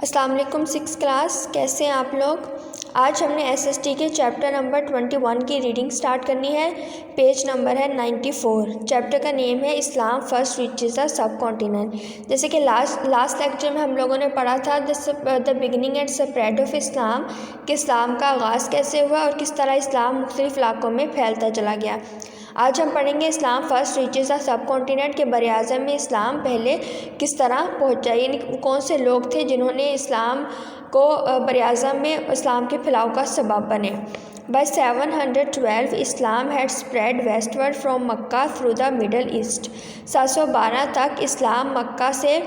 अस्सलाम वालेकुम six class, कैसे हैं आप लोग। आज हमने एसएसटी के चैप्टर नंबर 21 की रीडिंग स्टार्ट करनी है। पेज नंबर है 94। चैप्टर का नेम है Islam first reaches the subcontinent. जैसे कि लास्ट लेक्चर में हम लोगों ने पढ़ा था the beginning and spread of Islam, कि इस्लाम का आगाज़ कैसे हुआ और किस तरह इस्लाम मुख्तलिफ इलाकों में फैलता चला गया। आज हम पढ़ेंगे Islam first reaches the subcontinent के बर आज़म में इस्लाम पहले किस तरह पहुंचा, यानी कौन से लोग थे जिन्होंने इस्लाम को बर आज़म में इस्लाम के फैलाव का सबब बने। By 712 Islam had spread westward from Mecca through the middle east. 712 तक इस्लाम मक्का से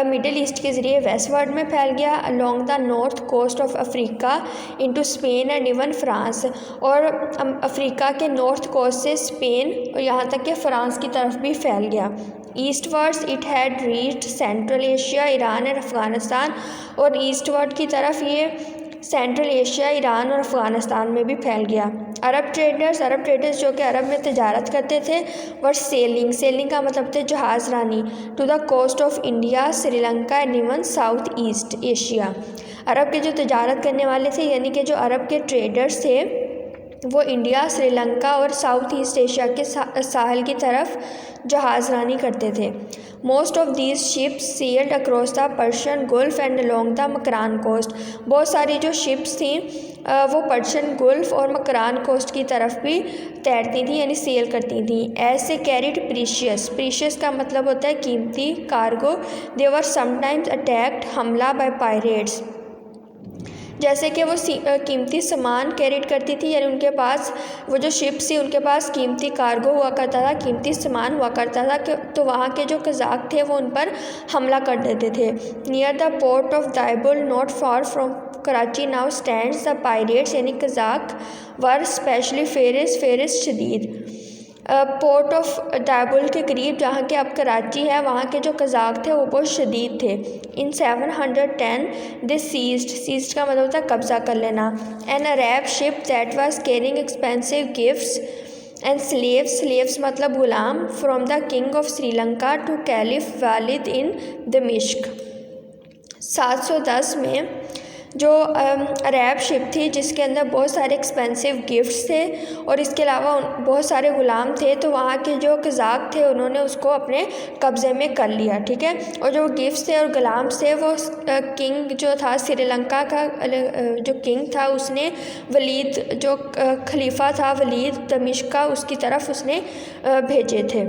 मिडल ईस्ट के ज़रिए वेस्टवर्ड में फैल गया, along the north coast of Africa into Spain and even France, और अफ्रीका के नॉर्थ कोस्ट से स्पेन और यहाँ तक कि फ़्रांस की तरफ भी फैल गया। Eastwards it had reached central Asia, Iran and Afghanistan, और ईस्टवर्ड की तरफ ये सेंट्रल एशिया, ईरान और अफ़गानिस्तान में भी फैल गया। अरब ट्रेडर्स जो कि अरब में तजारत करते थे, वर सेलिंग का मतलब थे जहाज़ रानी, to the coast of India, Sri Lanka and even south east Asia. अरब के जो तजारत करने वाले थे, यानी कि जो अरब के ट्रेडर्स थे, वो इंडिया, श्रीलंका और साउथ ईस्ट एशिया के साहल की तरफ जहाज़ रानी करते थे। Most of these ships sailed across the Persian Gulf and along the Makran coast. बहुत सारी जो शिप्स थी वो पर्शियन गल्फ और मकरान कोस्ट की तरफ भी तैरती थी, यानी सेल करती थी। ऐसे कैरिड प्रीशियस का मतलब होता है कीमती कार्गो। दे वर समटाइम्स अटैक्ड, हमला बाय पायरेट्स। जैसे कि वो कीमती सामान कैरिड करती थी, यानी उनके पास वो जो शिप्स थी उनके पास कीमती कार्गो हुआ करता था, कीमती सामान हुआ करता था, तो वहाँ के जो कज़ाक थे वो उन पर हमला कर देते थे। Near the port of Daibul not far from Karachi now stands the pirates, यानी कज़ाक वर स्पेशली फेरिस शदीद। पोर्ट ऑफ दाबुल के करीब जहाँ के अब कराची है, वहाँ के जो कज़ाक थे वो बहुत शदीद थे। इन 710 दे सीज्ड का मतलब होता है कब्ज़ा कर लेना। An Arab ship that was carrying expensive gifts and slaves मतलब गुलाम, from the king of Sri Lanka to caliph Walid in दमिश्क। 710 में जो अरब शिप थी जिसके अंदर बहुत सारे एक्सपेंसिव गिफ्ट्स थे और इसके अलावा बहुत सारे ग़ुलाम थे, तो वहाँ के जो कज़ाक थे उन्होंने उसको अपने कब्ज़े में कर लिया, ठीक है। और जो गिफ्ट्स थे और ग़ुलाम थे वो किंग जो था श्रीलंका का जो किंग था, उसने वलीद जो खलीफा था वलीद दमिश्क का, उसकी तरफ उसने भेजे थे।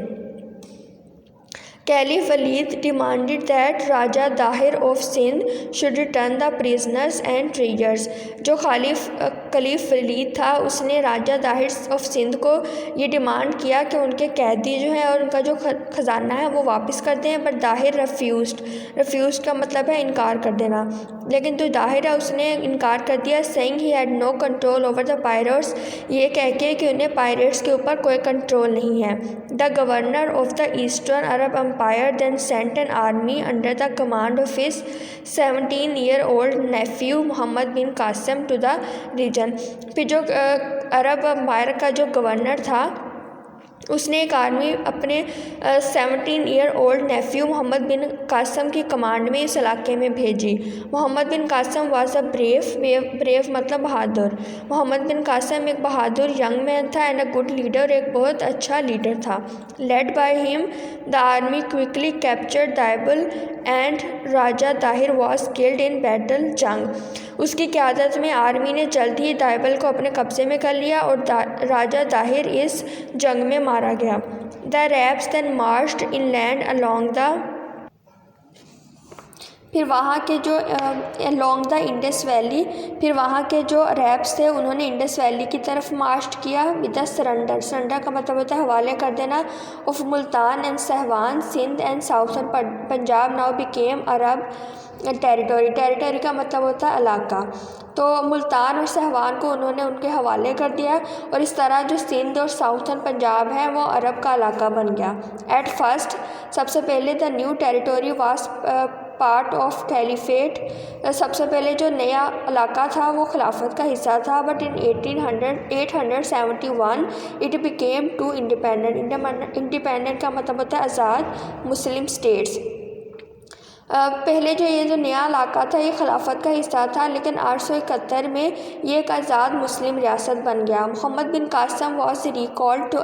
Caliph Walid demanded that Raja Dahir of Sindh should return the prisoners and treasures. जो खलीफ वलीद था उसने राजा दाहिर ऑफ सिंध को ये डिमांड किया कि उनके कैदी जो हैं और उनका जो ख़जाना है वो वापस कर दें, बट दाहिर रफ्यूज़ का मतलब है इनकार कर देना। लेकिन जो दाहिर है उसने इनकार कर दिया, saying he had no control over the pirates, ये कह के कि उन्हें पायरेट्स के ऊपर कोई कंट्रोल नहीं है। The governor of the eastern Arab empire then sent an army under the command of his 17-year-old nephew Mohammad bin Qasim to the region। फिर जो अरब एम्पायर का जो गवर्नर था उसने एक आर्मी अपने 17-year-old नेफ्यू मोहम्मद बिन कासिम की कमांड में इस इलाके में भेजी। Muhammad bin Qasim was a brave मतलब बहादुर। मोहम्मद बिन कासिम एक बहादुर यंग मैन था एंड अ गुड लीडर, एक बहुत अच्छा लीडर था। Led by him the army quickly captured Daibul and Raja Dahir was killed in battle जंग। उसकी क़यादत में आर्मी ने जल्द ही दाइबल को अपने कब्ज़े में कर लिया और राजा दाहिर इस जंग में मारा गया। The Arabs then marched inland along the, फिर वहाँ के जो अलोंग द इंडस वैली, फिर वहाँ के जो अरब्स थे उन्होंने इंडस वैली की तरफ मार्च किया विद द सरेंडर का मतलब होता है हवाले कर देना, of Multan and Sehwan, Sindh and southern Punjab now became Arab territory का मतलब होता है इलाका। तो मुल्तान और सहवान को उन्होंने उनके हवाले कर दिया और इस तरह जो सिंध और साउथर्न पंजाब है वो अरब का इलाका बन गया। एट फर्स्ट सबसे पहले the new territory was part of caliphate, सबसे पहले जो नया इलाका था वो खिलाफत का हिस्सा था, but in 871 it became two independent का मतलब होता है आज़ाद मुस्लिम स्टेट्स। पहले ये जो नया इलाका था ये खिलाफत का हिस्सा था, लेकिन 871 में ये एक आज़ाद मुस्लिम रियासत बन गया। Muhammad bin Qasim was recalled to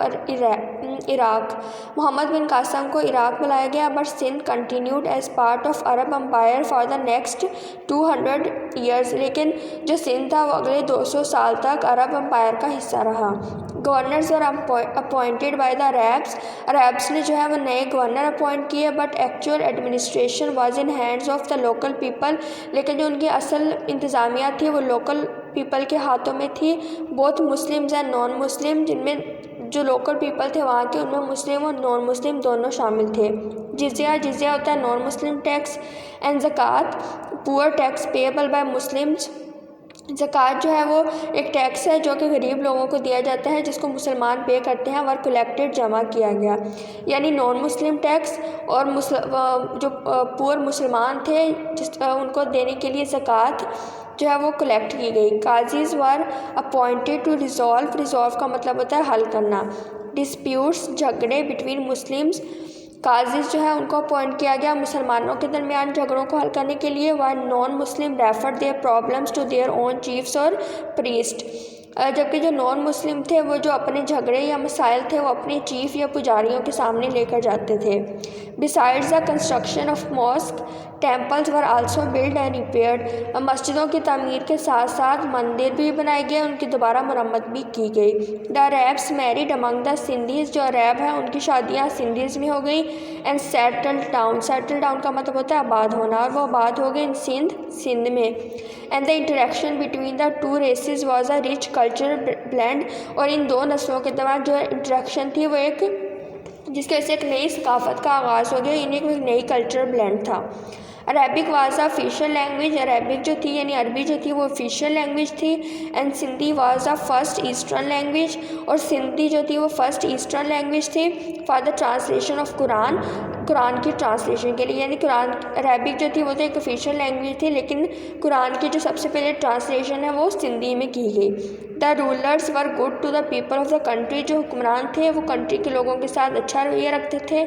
Iraq. Muhammad bin Qasim को इराक बुलाया गया, but Sindh continued as part of Arab empire for the next 200 years. लेकिन जो सिंध था वो अगले 200 साल तक अरब एम्पायर का हिस्सा रहा। Governors were appointed by the Arabs. Arabs ने जो है वो नए गवर्नर अपॉइंट किए, but actual administration was in hands of the local people. लेकिन जो उनकी असल इंतज़ामिया थी वो लोकल पीपल के हाथों में थी। Both Muslims and non Muslim, जिनमें जो लोकल पीपल थे वहाँ के, उनमें मुस्लिम और नॉन मुस्लिम दोनों शामिल थे। जिज़िया होता है नॉन मुस्लिम टैक्स, एंड ज़कात poor tax payable by Muslims. ज़कात जो है वो एक टैक्स है जो कि गरीब लोगों को दिया जाता है, जिसको मुसलमान पे करते हैं, वर कलेक्टेड जमा किया गया। यानी नॉन मुस्लिम टैक्स और जो पुअर मुसलमान थे उनको देने के लिए ज़कात जो है वो कलेक्ट की गई। काजीज़ वर अपॉइंटेड टू रिजॉल्व का मतलब होता है हल करना। डिस्प्यूट्स झगड़े बिटवीन मुस्लिम्स, काजीज़ जो है उनको अपॉइंट किया गया मुसलमानों के दरमियान झगड़ों को हल करने के लिए। While non Muslim refer their problems to their own chiefs और प्रीस्ट। जबकि जो नॉन मुस्लिम थे वो जो अपने झगड़े या मसाइल थे वो अपने चीफ या पुजारियों के सामने लेकर जाते थे। Besides the construction of mosque, temples were also build and repaired. मस्जिदों की तामीर के साथ साथ मंदिर भी बनाए गए, उनकी दोबारा मरम्मत भी की गई। The Arabs married among the Sindhis, जो अरब हैं उनकी शादियाँ सिंधीज़ में हो गई। एंड सेटल डाउन का मतलब होता है आबाद होना, और वो आबाद हो गए इन सिंध में। And the interaction between the two races was a rich cultural blend. और इन दो नस्लों के दरमियान जो इंटरेक्शन थी वो जिसकी वजह से एक नई सकाफत का आगाज़ हो गया, इन्हें एक नई कल्चरल ब्लेंड था। Arabic was a official language, Arabic जो थी यानी अरबी जो थी वो ऑफिशियल लैंग्वेज थी। And Sindhi was a first eastern language, और सिंधी जो थी वो फर्स्ट ईस्टर्न लैंग्वेज थी for the translation of Quran की ट्रांसलेशन के लिए। यानी कुरान अरबिक जो थी वो तो एक ऑफिशियल लैंग्वेज थी, लेकिन कुरान की जो सबसे पहले ट्रांसलेशन है वो सिंधी में की गई। The rulers were good to the people of the country, जो हुक्मरान थे वो कंट्री के लोगों के साथ अच्छा रवैया रखते थे।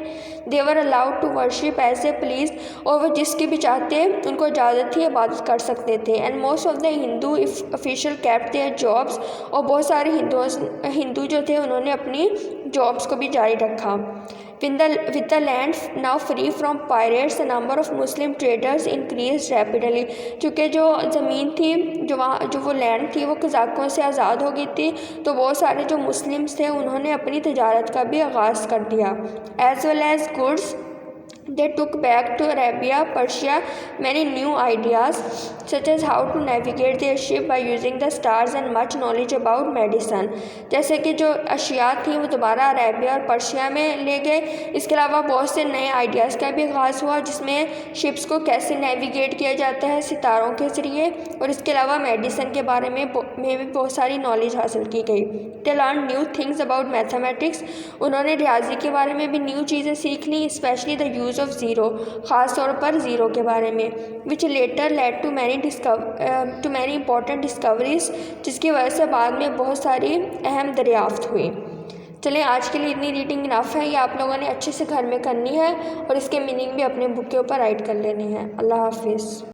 They were allowed to worship as a please, और वो जिसकी भी चाहते उनको इजाज़त थी इबादत कर सकते थे। And most of the Hindu official kept their jobs, और बहुत सारे हिंदू जो थे उन्होंने अपनी जॉब्स को भी जारी रखा। With the land now free from pirates, the number of Muslim traders increased rapidly. चूँकि जो ज़मीन थी जो वो लैंड थी वो कज़ाकों से आज़ाद हो गई थी, तो बहुत सारे जो मुस्लिम्स थे उन्होंने अपनी तजारत का भी आगाज़ कर दिया। As well as goods they took back to Arabia, Persia many new ideas such as how to navigate their ship by using the stars and much knowledge about medicine। जैसे कि जो अशिया थी वो दोबारा अरेबिया और पर्शिया में ले गए। इसके अलावा बहुत से नए आइडियाज़ का भी आगाज़ हुआ, जिसमें शिप्स को कैसे नेविगेट किया जाता है सितारों के ज़रिए, और इसके अलावा मेडिसिन के बारे में भी बहुत सारी नॉलेज हासिल की गई। They learn new things about mathematics, उन्होंने रियाजी के बारे में भी न्यू चीज़ें सीख ली, specially the use of zero, ख़ास तौर पर ज़ीरो के बारे में। Which later led to many important discoveries, जिसकी वजह से बाद में बहुत सारी अहम दरियाफ्त हुई। चलें, आज के लिए इतनी रीडिंग इनफ है, ये आप लोगों ने अच्छे से घर में करनी है और इसके मीनिंग भी अपने बुक के ऊपर राइट कर लेने हैं। अल्लाह हाफिज़।